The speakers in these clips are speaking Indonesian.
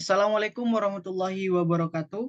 Assalamualaikum warahmatullahi wabarakatuh.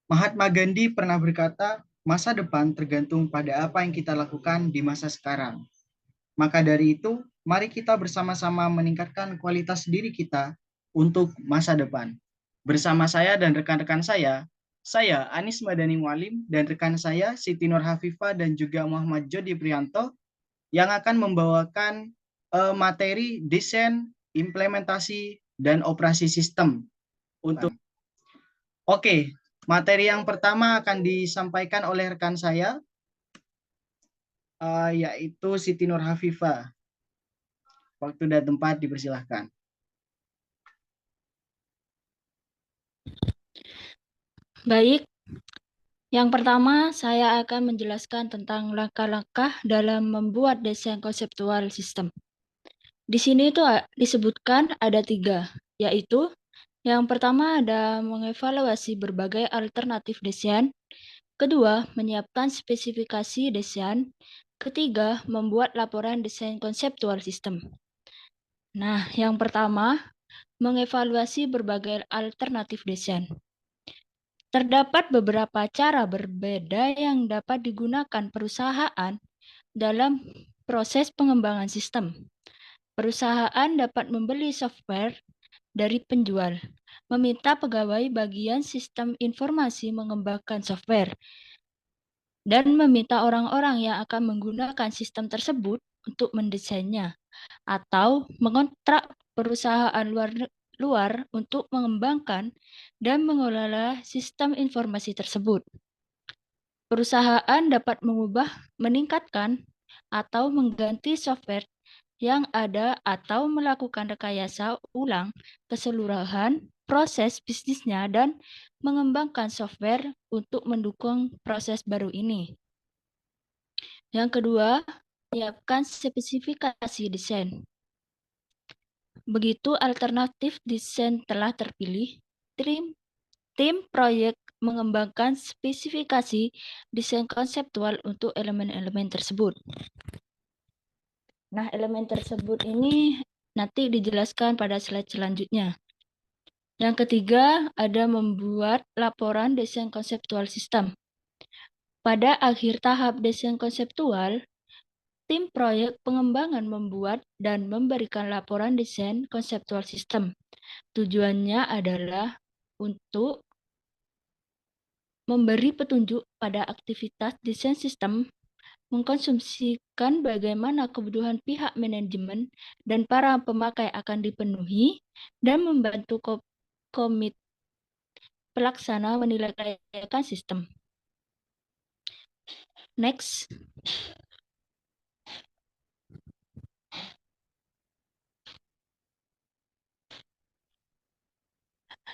Mahatma Gandhi pernah berkata, masa depan tergantung pada apa yang kita lakukan di masa sekarang. Maka dari itu, mari kita bersama-sama meningkatkan kualitas diri kita untuk masa depan. Bersama saya dan rekan-rekan saya Anis Madani Mualim dan rekan saya Siti Nur Hafifah dan juga Muhammad Jody Prianto yang akan membawakan materi desain, implementasi, dan operasi sistem untuk. Oke, materi yang pertama akan disampaikan oleh rekan saya, yaitu Siti Nur Hafifah. Waktu dan tempat dipersilahkan. Baik, yang pertama saya akan menjelaskan tentang langkah-langkah dalam membuat desain konseptual sistem. Di sini itu disebutkan ada 3, yaitu yang pertama ada mengevaluasi berbagai alternatif desain, kedua menyiapkan spesifikasi desain, ketiga membuat laporan desain konseptual sistem. Nah, yang pertama mengevaluasi berbagai alternatif desain. Terdapat beberapa cara berbeda yang dapat digunakan perusahaan dalam proses pengembangan sistem. Perusahaan dapat membeli software dari penjual, meminta pegawai bagian sistem informasi mengembangkan software, dan meminta orang-orang yang akan menggunakan sistem tersebut untuk mendesainnya, atau mengontrak perusahaan luar untuk mengembangkan dan mengelola sistem informasi tersebut. Perusahaan dapat mengubah, meningkatkan, atau mengganti software yang ada atau melakukan rekayasa ulang keseluruhan proses bisnisnya dan mengembangkan software untuk mendukung proses baru ini. Yang kedua, menyiapkan spesifikasi desain. Begitu alternatif desain telah terpilih, tim proyek mengembangkan spesifikasi desain konseptual untuk elemen-elemen tersebut. Nah, elemen tersebut ini nanti dijelaskan pada slide selanjutnya. Yang ketiga, ada membuat laporan desain konseptual sistem. Pada akhir tahap desain konseptual, tim proyek pengembangan membuat dan memberikan laporan desain konseptual sistem. Tujuannya adalah untuk memberi petunjuk pada aktivitas desain sistem, mengkonsumsikan bagaimana kebutuhan pihak manajemen dan para pemakai akan dipenuhi, dan membantu komite pelaksana menilai kelayakan sistem. Next.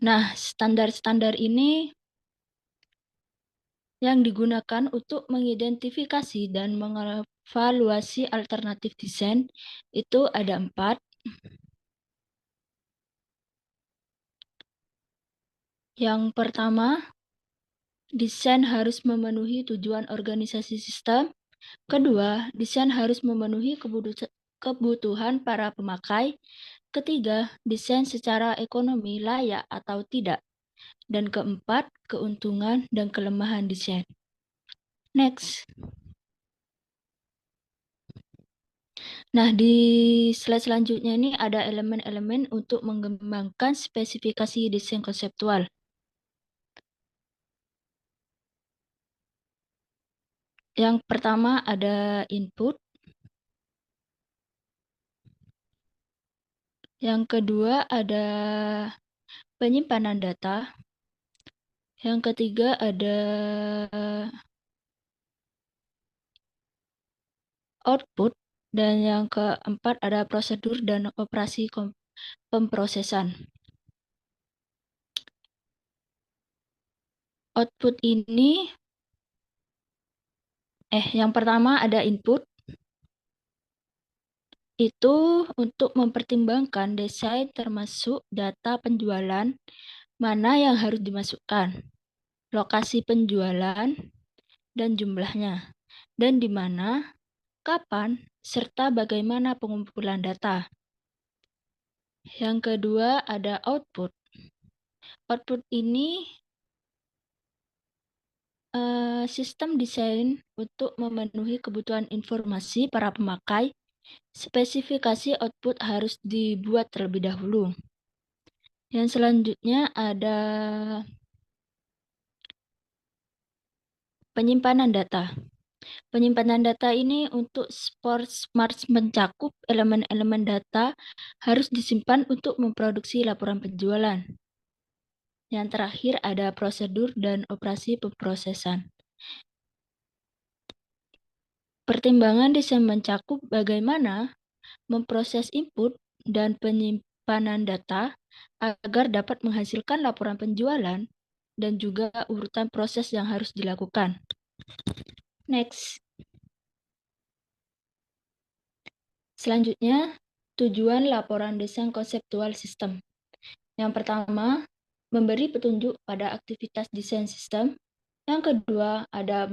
Nah, standar-standar ini yang digunakan untuk mengidentifikasi dan mengevaluasi alternatif desain itu ada 4. Yang pertama, desain harus memenuhi tujuan organisasi sistem. Kedua, desain harus memenuhi kebutuhan para pemakai. Ketiga, desain secara ekonomi layak atau tidak. Dan keempat, keuntungan dan kelemahan desain. Next. Nah, di slide selanjutnya ini ada elemen-elemen untuk mengembangkan spesifikasi desain konseptual. Yang pertama ada input. Yang kedua ada penyimpanan data. Yang ketiga ada output. Dan yang keempat ada prosedur dan operasi pemrosesan. Output ini, yang pertama ada input. Itu untuk mempertimbangkan desain termasuk data penjualan, mana yang harus dimasukkan, lokasi penjualan, dan jumlahnya, dan di mana, kapan, serta bagaimana pengumpulan data. Yang kedua ada output. Output ini sistem desain untuk memenuhi kebutuhan informasi para pemakai. Spesifikasi output harus dibuat terlebih dahulu. Yang selanjutnya ada penyimpanan data. Penyimpanan data ini untuk Smart mencakup elemen-elemen data harus disimpan untuk memproduksi laporan penjualan. Yang terakhir ada prosedur dan operasi pemrosesan. Pertimbangan desain mencakup bagaimana memproses input dan penyimpanan data agar dapat menghasilkan laporan penjualan dan juga urutan proses yang harus dilakukan. Next. Selanjutnya, tujuan laporan desain konseptual sistem. Yang pertama, memberi petunjuk pada aktivitas desain sistem. Yang kedua, ada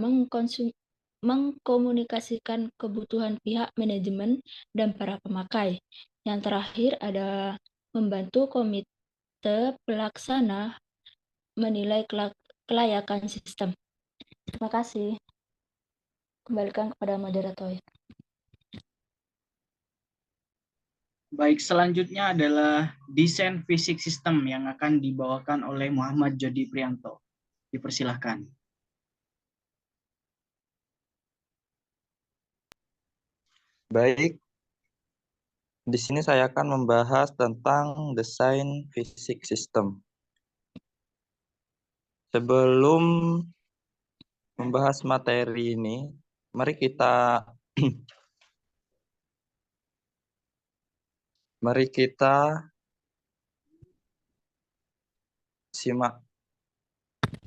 mengkomunikasikan kebutuhan pihak manajemen dan para pemakai. Yang terakhir ada membantu komite pelaksana menilai kelayakan sistem. Terima kasih. Kembalikan kepada moderator. Baik, selanjutnya adalah desain fisik sistem yang akan dibawakan oleh Muhammad Jody Prianto. Dipersilahkan. Baik, di sini saya akan membahas tentang desain fisik sistem. Sebelum membahas materi ini, mari kita simak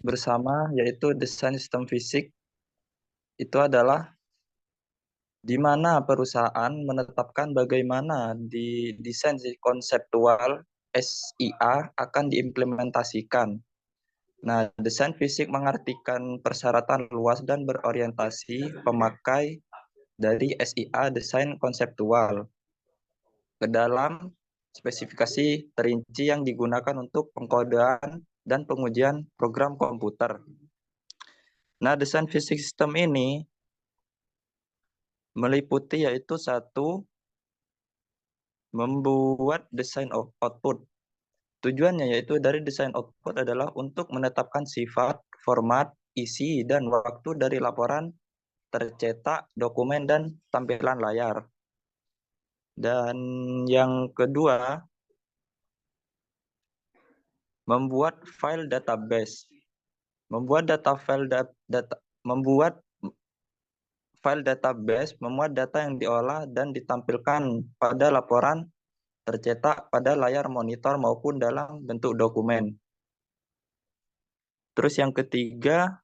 bersama, yaitu desain sistem fisik itu adalah di mana perusahaan menetapkan bagaimana di desain konseptual SIA akan diimplementasikan. Nah, desain fisik mengartikan persyaratan luas dan berorientasi pemakai dari SIA desain konseptual ke dalam spesifikasi terinci yang digunakan untuk pengkodean dan pengujian program komputer. Nah, desain fisik sistem ini meliputi yaitu satu, membuat desain output. Tujuannya yaitu dari desain output adalah untuk menetapkan sifat, format, isi, dan waktu dari laporan tercetak, dokumen, dan tampilan layar. Dan yang kedua, membuat file database. Memuat data yang diolah dan ditampilkan pada laporan tercetak pada layar monitor maupun dalam bentuk dokumen. Terus yang ketiga,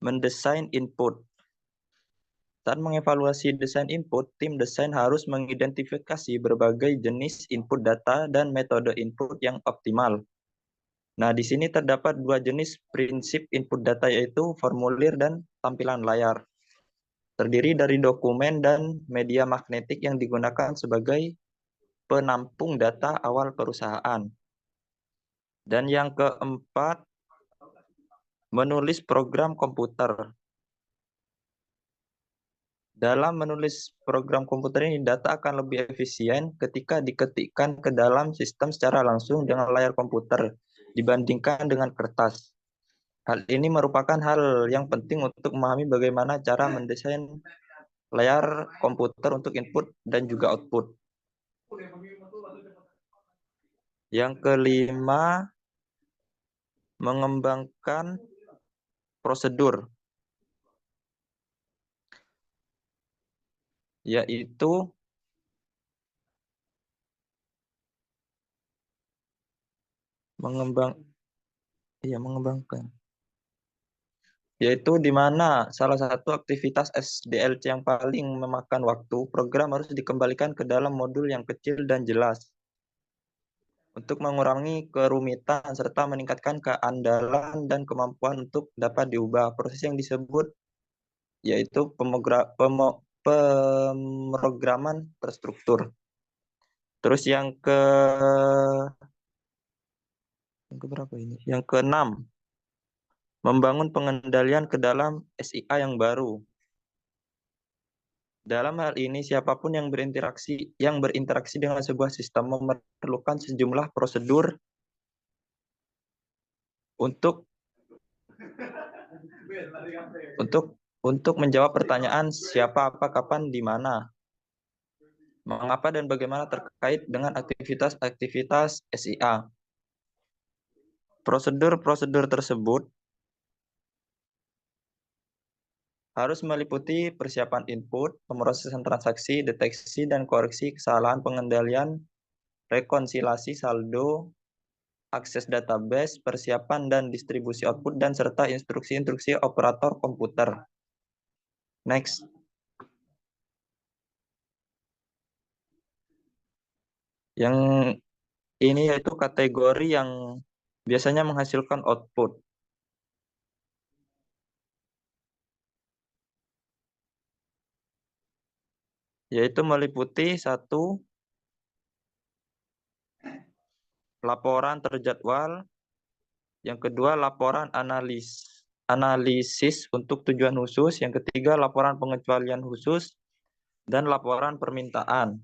mendesain input. Saat mengevaluasi desain input, tim desain harus mengidentifikasi berbagai jenis input data dan metode input yang optimal. Nah, di sini terdapat dua jenis prinsip input data, yaitu formulir dan tampilan layar. Terdiri dari dokumen dan media magnetik yang digunakan sebagai penampung data awal perusahaan. Dan yang keempat, menulis program komputer. Dalam menulis program komputer ini, data akan lebih efisien ketika diketikkan ke dalam sistem secara langsung dengan layar komputer dibandingkan dengan kertas. Hal ini merupakan hal yang penting untuk memahami bagaimana cara mendesain layar komputer untuk input dan juga output. Yang kelima, mengembangkan prosedur, yaitu mengembangkan. Yaitu di mana salah satu aktivitas SDLC yang paling memakan waktu, program harus dikembalikan ke dalam modul yang kecil dan jelas untuk mengurangi kerumitan serta meningkatkan keandalan dan kemampuan untuk dapat diubah. Proses yang disebut yaitu pemrograman terstruktur. Terus yang keberapa ini? Yang keenam, membangun pengendalian ke dalam SIA yang baru. Dalam hal ini, siapapun yang berinteraksi dengan sebuah sistem memerlukan sejumlah prosedur untuk menjawab pertanyaan siapa, apa, kapan, di mana, mengapa, dan bagaimana terkait dengan aktivitas-aktivitas SIA. Prosedur-prosedur tersebut harus meliputi persiapan input, pemrosesan transaksi, deteksi dan koreksi kesalahan pengendalian, rekonsiliasi saldo, akses database, persiapan dan distribusi output, dan serta instruksi-instruksi operator komputer. Next. Yang ini yaitu kategori yang biasanya menghasilkan output. Yaitu meliputi 1. Laporan terjadwal. Yang kedua, laporan analisis untuk tujuan khusus. Yang ketiga, laporan pengecualian khusus. Dan laporan permintaan.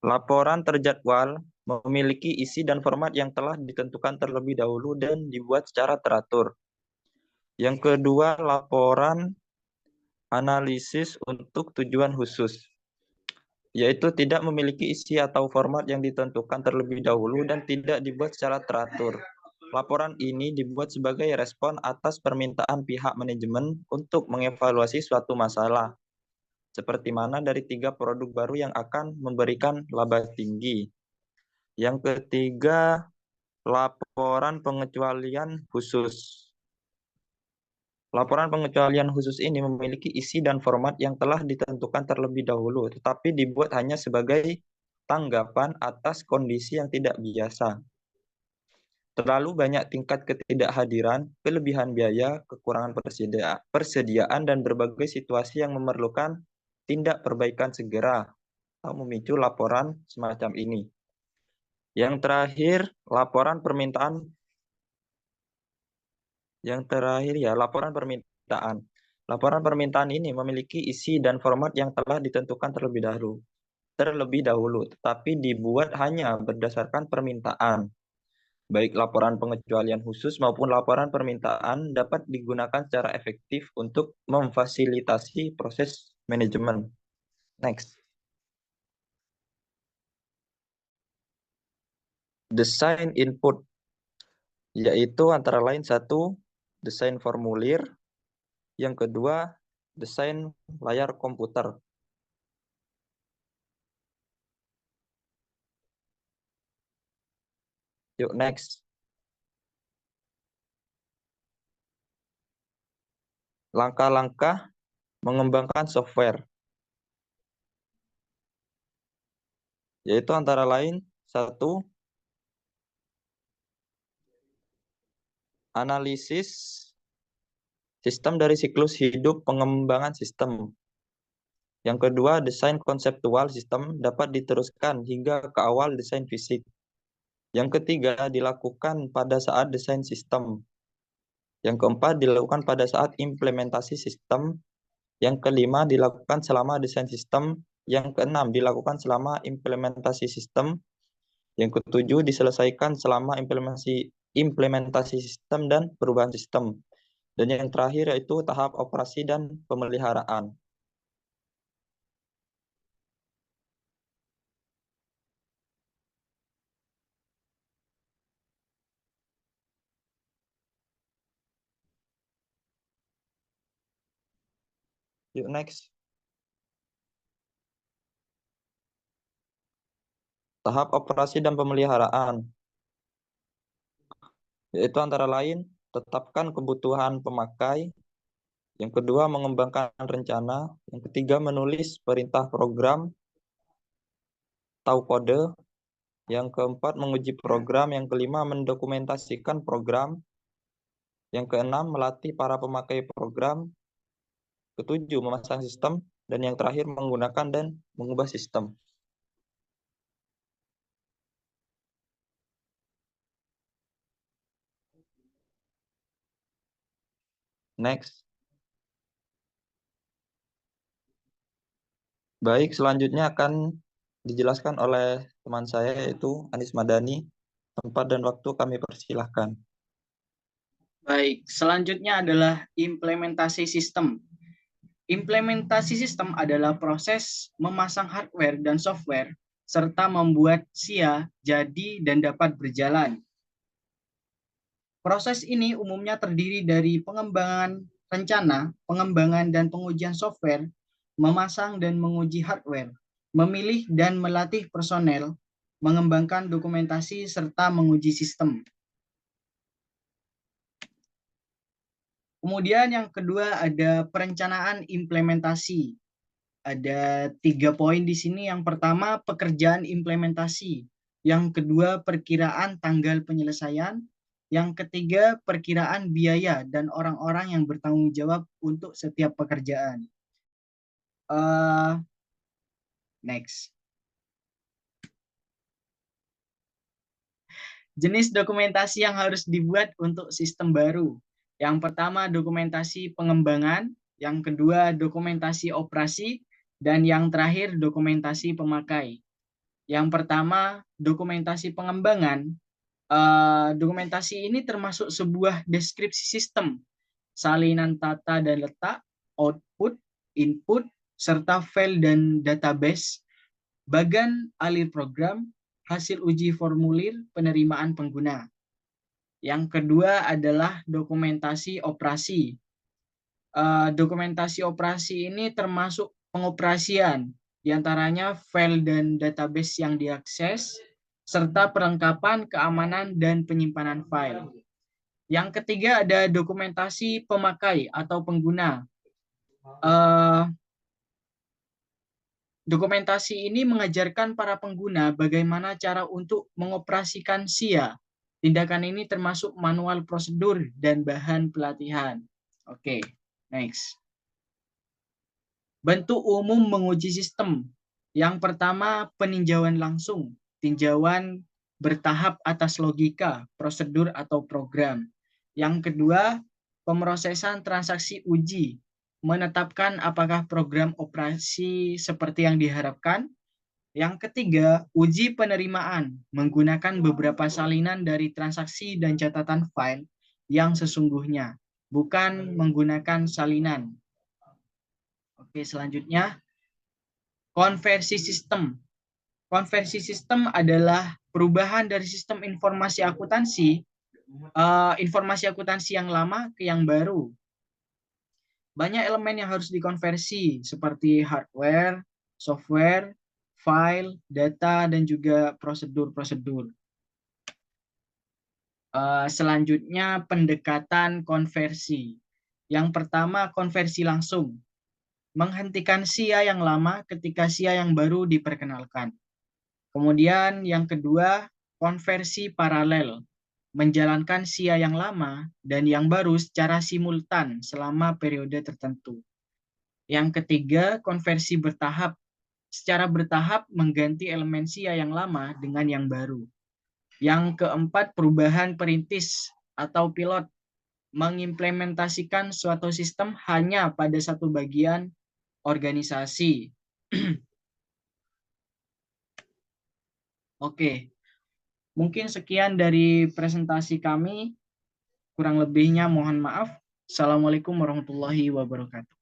Laporan terjadwal memiliki isi dan format yang telah ditentukan terlebih dahulu dan dibuat secara teratur. Yang kedua, laporan analisis untuk tujuan khusus, yaitu tidak memiliki isi atau format yang ditentukan terlebih dahulu dan tidak dibuat secara teratur. Laporan ini dibuat sebagai respon atas permintaan pihak manajemen untuk mengevaluasi suatu masalah, seperti mana dari 3 produk baru yang akan memberikan laba tinggi. Yang ketiga, laporan pengecualian khusus. Laporan pengecualian khusus ini memiliki isi dan format yang telah ditentukan terlebih dahulu, tetapi dibuat hanya sebagai tanggapan atas kondisi yang tidak biasa. Terlalu banyak tingkat ketidakhadiran, kelebihan biaya, kekurangan persediaan, dan berbagai situasi yang memerlukan tindak perbaikan segera atau memicu laporan semacam ini. Yang terakhir, laporan permintaan. Laporan permintaan. Laporan permintaan ini memiliki isi dan format yang telah ditentukan terlebih dahulu, tetapi dibuat hanya berdasarkan permintaan. Baik laporan pengecualian khusus maupun laporan permintaan dapat digunakan secara efektif untuk memfasilitasi proses manajemen. Next. Desain input, yaitu antara lain 1, desain formulir, yang kedua, desain layar komputer. Yuk, next. Langkah-langkah mengembangkan software, yaitu antara lain 1, analisis sistem dari siklus hidup pengembangan sistem. Yang kedua, desain konseptual sistem dapat diteruskan hingga ke awal desain fisik. Yang ketiga, dilakukan pada saat desain sistem. Yang keempat, dilakukan pada saat implementasi sistem. Yang kelima, dilakukan selama desain sistem. Yang keenam, dilakukan selama implementasi sistem. Yang ketujuh, diselesaikan selama implementasi sistem dan perubahan sistem. Dan yang terakhir yaitu tahap operasi dan pemeliharaan. Yuk, next. Tahap operasi dan pemeliharaan, yaitu antara lain tetapkan kebutuhan pemakai, yang kedua mengembangkan rencana, yang ketiga menulis perintah program, tahu kode, yang keempat menguji program, yang kelima mendokumentasikan program, Yang keenam, melatih para pemakai program. Ketujuh, memasang sistem. Dan yang terakhir, menggunakan dan mengubah sistem. Next. Baik, selanjutnya akan dijelaskan oleh teman saya, yaitu Anis Madani. Tempat dan waktu kami persilahkan. Baik, selanjutnya adalah implementasi sistem. Implementasi sistem adalah proses memasang hardware dan software serta membuat SIA jadi dan dapat berjalan. Proses ini umumnya terdiri dari pengembangan rencana, pengembangan dan pengujian software, memasang dan menguji hardware, memilih dan melatih personel, mengembangkan dokumentasi, serta menguji sistem. Kemudian yang kedua ada perencanaan implementasi. Ada 3 poin di sini. Yang pertama, pekerjaan implementasi. Yang kedua, perkiraan tanggal penyelesaian. Yang ketiga, perkiraan biaya dan orang-orang yang bertanggung jawab untuk setiap pekerjaan. Next. Jenis dokumentasi yang harus dibuat untuk sistem baru. Yang pertama, dokumentasi pengembangan. Yang kedua, dokumentasi operasi. Dan yang terakhir, dokumentasi pemakai. Yang pertama, dokumentasi pengembangan. Dokumentasi ini termasuk sebuah deskripsi sistem, salinan tata dan letak, output, input, serta file dan database, bagan alir program, hasil uji formulir penerimaan pengguna. Yang kedua adalah dokumentasi operasi. Dokumentasi operasi ini termasuk pengoperasian, diantaranya file dan database yang diakses, serta perlengkapan keamanan dan penyimpanan file. Yang ketiga ada dokumentasi pemakai atau pengguna. Dokumentasi ini mengajarkan para pengguna bagaimana cara untuk mengoperasikan SIA. Tindakan ini termasuk manual prosedur dan bahan pelatihan. Oke, next. Bentuk umum menguji sistem. Yang pertama, peninjauan langsung. Tinjauan bertahap atas logika, prosedur, atau program. Yang kedua, pemrosesan transaksi uji. Menetapkan apakah program operasi seperti yang diharapkan. Yang ketiga, uji penerimaan. Menggunakan beberapa salinan dari transaksi dan catatan file yang sesungguhnya, bukan menggunakan salinan. Oke, selanjutnya konversi sistem. Konversi sistem adalah perubahan dari sistem informasi akuntansi yang lama ke yang baru. Banyak elemen yang harus dikonversi seperti hardware, software, file, data, dan juga prosedur-prosedur. Selanjutnya pendekatan konversi. Yang pertama konversi langsung. Menghentikan SIA yang lama ketika SIA yang baru diperkenalkan. Kemudian yang kedua, konversi paralel. Menjalankan SIA yang lama dan yang baru secara simultan selama periode tertentu. Yang ketiga, konversi bertahap. Secara bertahap mengganti elemen SIA yang lama dengan yang baru. Yang keempat, perubahan perintis atau pilot. Mengimplementasikan suatu sistem hanya pada satu bagian organisasi. Oke, mungkin sekian dari presentasi kami. Kurang lebihnya mohon maaf. Assalamualaikum warahmatullahi wabarakatuh.